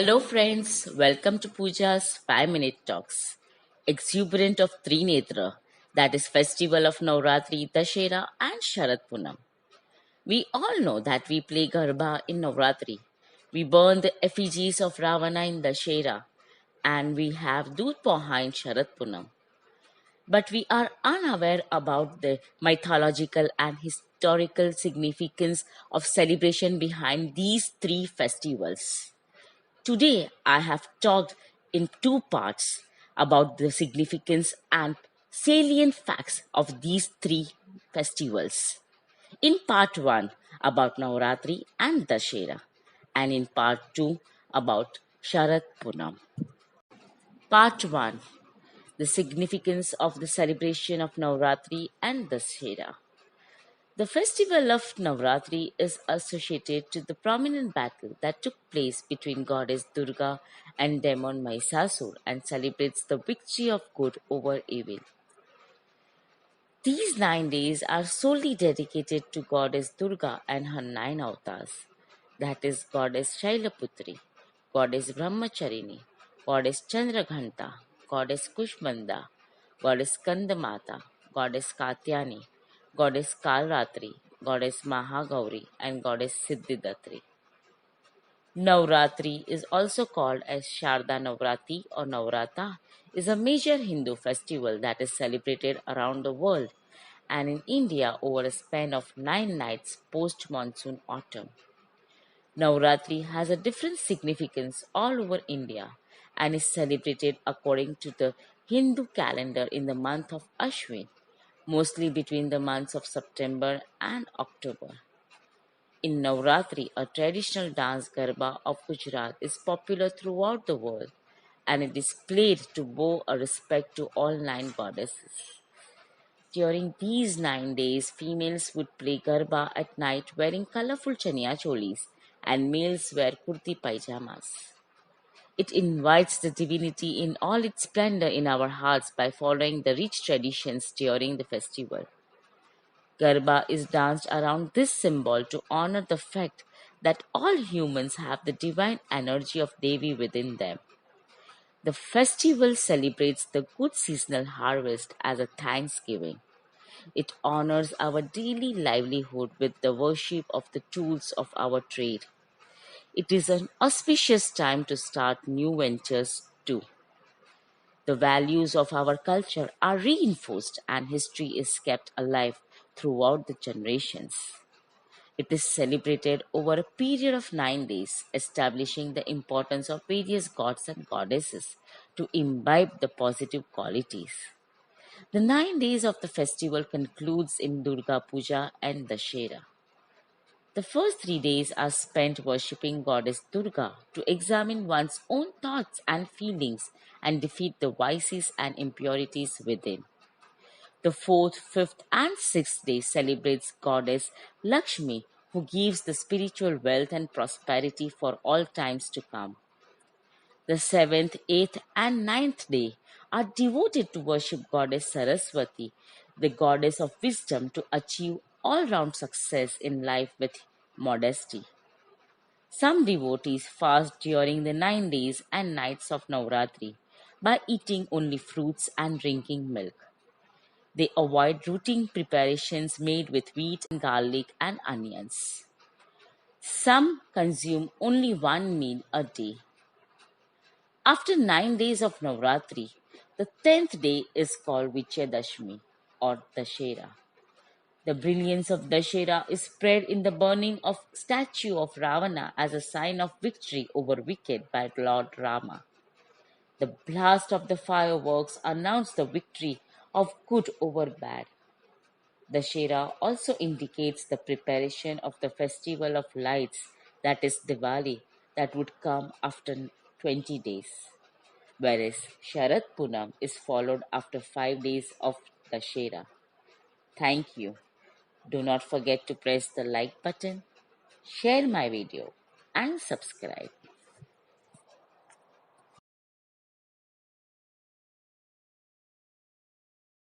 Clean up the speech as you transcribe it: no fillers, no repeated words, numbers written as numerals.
Hello, friends. Welcome to Pooja's 5 Minute Talks. Exuberant of Trinetra, that is festival of Navratri, Dashera, and Sharad Punam. We all know that we play Garba in Navratri. We burn the effigies of Ravana in Dashera, and we have Doodh Poha in Sharad Punam. But we are unaware about the mythological and historical significance of celebration behind these three festivals. Today, I have talked in two parts about the significance and salient facts of these three festivals. In part 1, about Navratri and Dashera, and in part 2, about Sharad Punam. Part 1, the significance of the celebration of Navratri and Dashera. The festival of Navratri is associated to the prominent battle that took place between goddess Durga and demon Mahishasur and celebrates the victory of good over evil. These 9 days are solely dedicated to goddess Durga and her 9 avatars, that is, goddess Shailaputri, goddess Brahmacharini, goddess Chandraghanta, goddess Kushmanda, goddess Kandamata, goddess Katyani, goddess Kalratri, goddess Mahagauri, and goddess Siddhidatri. Navratri is also called as Sharda Navrati or Navrata, is a major Hindu festival that is celebrated around the world and in India over a span of 9 nights post-monsoon autumn. Navratri has a different significance all over India and is celebrated according to the Hindu calendar in the month of Ashwin, mostly between the months of September and October. In Navratri, a traditional dance Garba of Gujarat is popular throughout the world and it is played to bow a respect to all 9 goddesses. During these 9 days, females would play Garba at night wearing colorful chaniya cholis and males wear kurti pajamas. It invites the divinity in all its splendor in our hearts by following the rich traditions during the festival. Garba is danced around this symbol to honor the fact that all humans have the divine energy of Devi within them. The festival celebrates the good seasonal harvest as a thanksgiving. It honors our daily livelihood with the worship of the tools of our trade. It is an auspicious time to start new ventures too. The values of our culture are reinforced and history is kept alive throughout the generations. It is celebrated over a period of 9 days, establishing the importance of various gods and goddesses to imbibe the positive qualities. The 9 days of the festival concludes in Durga Puja and Dashera. The first 3 days are spent worshipping Goddess Durga to examine one's own thoughts and feelings and defeat the vices and impurities within. The fourth, fifth, and sixth day celebrates Goddess Lakshmi, who gives the spiritual wealth and prosperity for all times to come. The seventh, eighth, and ninth day are devoted to worship Goddess Saraswati, the goddess of wisdom, to achieve all round success in life with modesty. Some devotees fast during the 9 days and nights of Navratri by eating only fruits and drinking milk. They avoid routine preparations made with wheat, garlic, and onions. Some consume only one meal a day. After 9 days of Navratri, the 10th day is called Vichayadashmi or Dashera. The brilliance of Dashera is spread in the burning of statue of Ravana as a sign of victory over wicked by Lord Rama. The blast of the fireworks announced the victory of good over bad. Dashera also indicates the preparation of the festival of lights, that is Diwali, that would come after 20 days. Whereas Sharad Punam is followed after 5 days of Dashera. Thank you. Do not forget to press the like button, share my video, and subscribe.